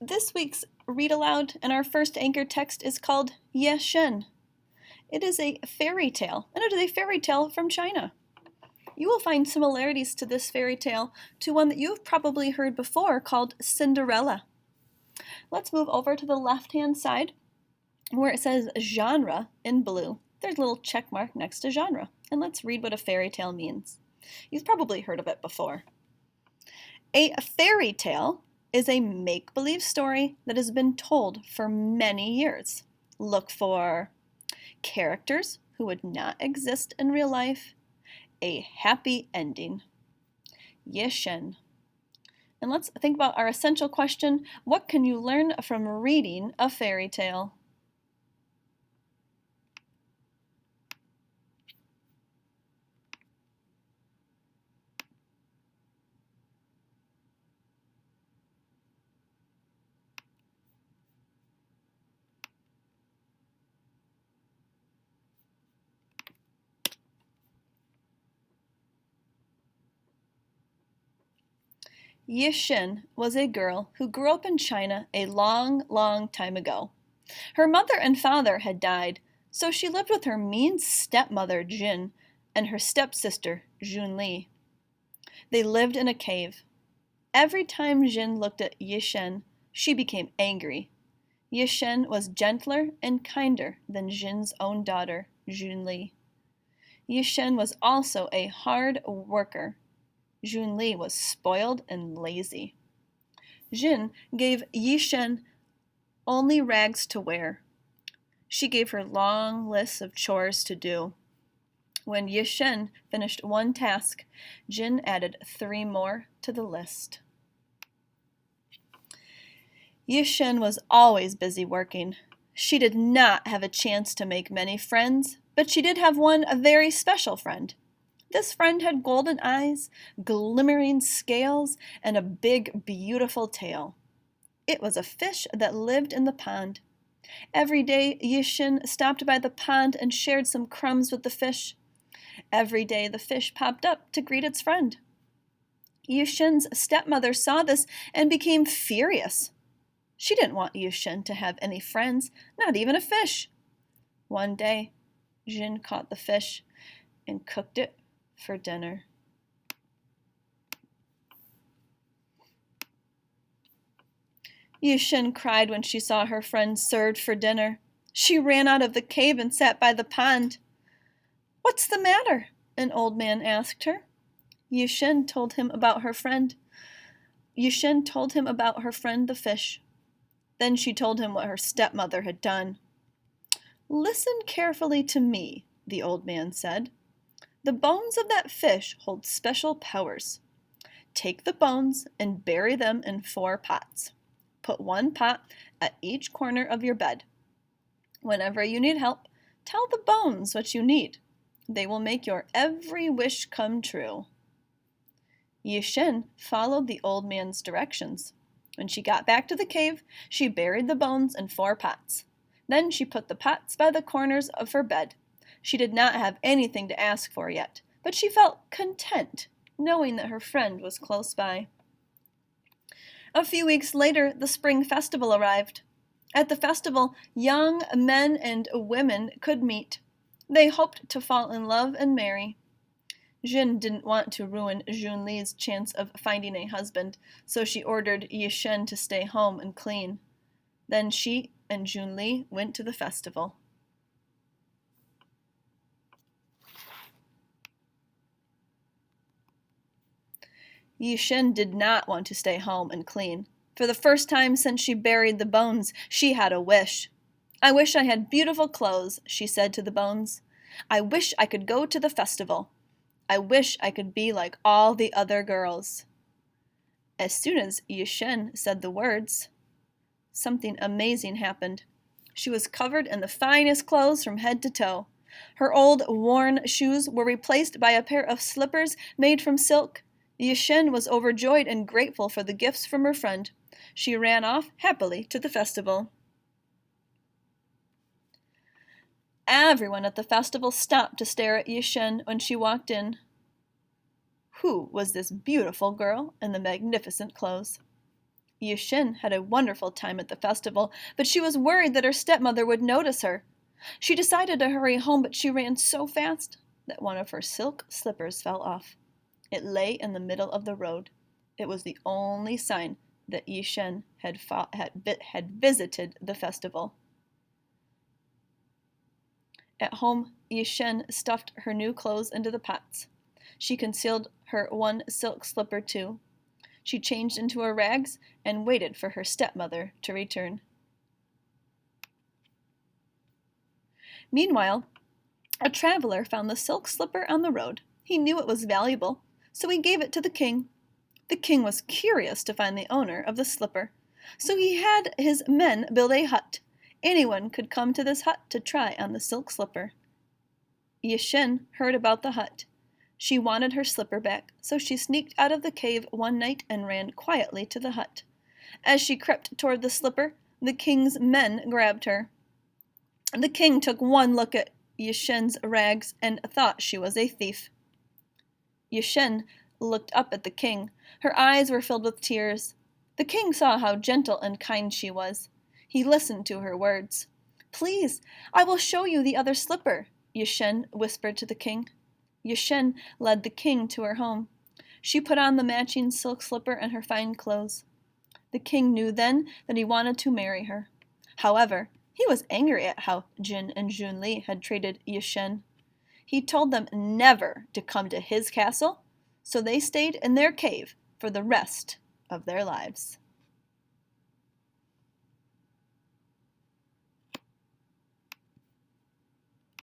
This week's read aloud and our first anchor text is called Ye Shen. It is a fairy tale, and it is a fairy tale from China. You will find similarities to this fairy tale to one that you've probably heard before called Cinderella. Let's move over to the left-hand side where it says genre in blue. There's a little check mark next to genre, and let's read what a fairy tale means. You've probably heard of it before. A fairy tale is a make-believe story that has been told for many years. Look for characters who would not exist in real life, a happy ending. Ye Shen. And let's think about our essential question. What can you learn from reading a fairy tale? Ye Shen was a girl who grew up in China a long, long time ago. Her mother and father had died, so she lived with her mean stepmother Jin and her stepsister Junli. They lived in a cave. Every time Jin looked at Ye Shen, she became angry. Ye Shen was gentler and kinder than Jin's own daughter, Junli. Ye Shen was also a hard worker. Junli was spoiled and lazy. Jin gave Ye Shen only rags to wear. She gave her long lists of chores to do. When Ye Shen finished one task, Jin added 3 more to the list. Ye Shen was always busy working. She did not have a chance to make many friends, but she did have one, a very special friend. This friend had golden eyes, glimmering scales, and a big, beautiful tail. It was a fish that lived in the pond. Every day, Ye Shen stopped by the pond and shared some crumbs with the fish. Every day, the fish popped up to greet its friend. Ye Shen's stepmother saw this and became furious. She didn't want Ye Shen to have any friends, not even a fish. One day, Jin caught the fish and cooked it for dinner. Ye Shen cried when she saw her friend served for dinner. She ran out of the cave and sat by the pond. "What's the matter?" an old man asked her. Ye Shen told him about her friend. Ye Shen told him about her friend the fish. Then she told him what her stepmother had done. "Listen carefully to me," the old man said. "The bones of that fish hold special powers. Take the bones and bury them in 4 pots. Put 1 pot at each corner of your bed. Whenever you need help, tell the bones what you need. They will make your every wish come true." Ye Shen followed the old man's directions. When she got back to the cave, she buried the bones in 4 pots. Then she put the pots by the corners of her bed. She did not have anything to ask for yet, but she felt content, knowing that her friend was close by. A few weeks later, the spring festival arrived. At the festival, young men and women could meet. They hoped to fall in love and marry. Jin didn't want to ruin Junli's chance of finding a husband, so she ordered Ye Shen to stay home and clean. Then she and Junli went to the festival. Ye Shen did not want to stay home and clean. For the first time since she buried the bones, she had a wish. "I wish I had beautiful clothes," she said to the bones. "I wish I could go to the festival. I wish I could be like all the other girls." As soon as Ye Shen said the words, something amazing happened. She was covered in the finest clothes from head to toe. Her old, worn shoes were replaced by a pair of slippers made from silk. Ye Shen was overjoyed and grateful for the gifts from her friend. She ran off happily to the festival. Everyone at the festival stopped to stare at Ye Shen when she walked in. Who was this beautiful girl in the magnificent clothes? Yushin had a wonderful time at the festival, but she was worried that her stepmother would notice her. She decided to hurry home, but she ran so fast that one of her silk slippers fell off. It lay in the middle of the road. It was the only sign that Yushin had visited the festival. At home, Yushin stuffed her new clothes into the pots. She concealed her one silk slipper too. She changed into her rags and waited for her stepmother to return. Meanwhile, a traveler found the silk slipper on the road. He knew it was valuable, so he gave it to the king. The king was curious to find the owner of the slipper, so he had his men build a hut. Anyone could come to this hut to try on the silk slipper. Yushin heard about the hut. She wanted her slipper back, so she sneaked out of the cave one night and ran quietly to the hut. As she crept toward the slipper, the king's men grabbed her. The king took one look at Yushin's rags and thought she was a thief. Yushin looked up at the king. Her eyes were filled with tears. The king saw how gentle and kind she was. He listened to her words. "Please, I will show you the other slipper," Yushin whispered to the king. Yushin led the king to her home. She put on the matching silk slipper and her fine clothes. The king knew then that he wanted to marry her. However, he was angry at how Jin and Junli had treated Yushin. He told them never to come to his castle, so they stayed in their cave for the rest of their lives.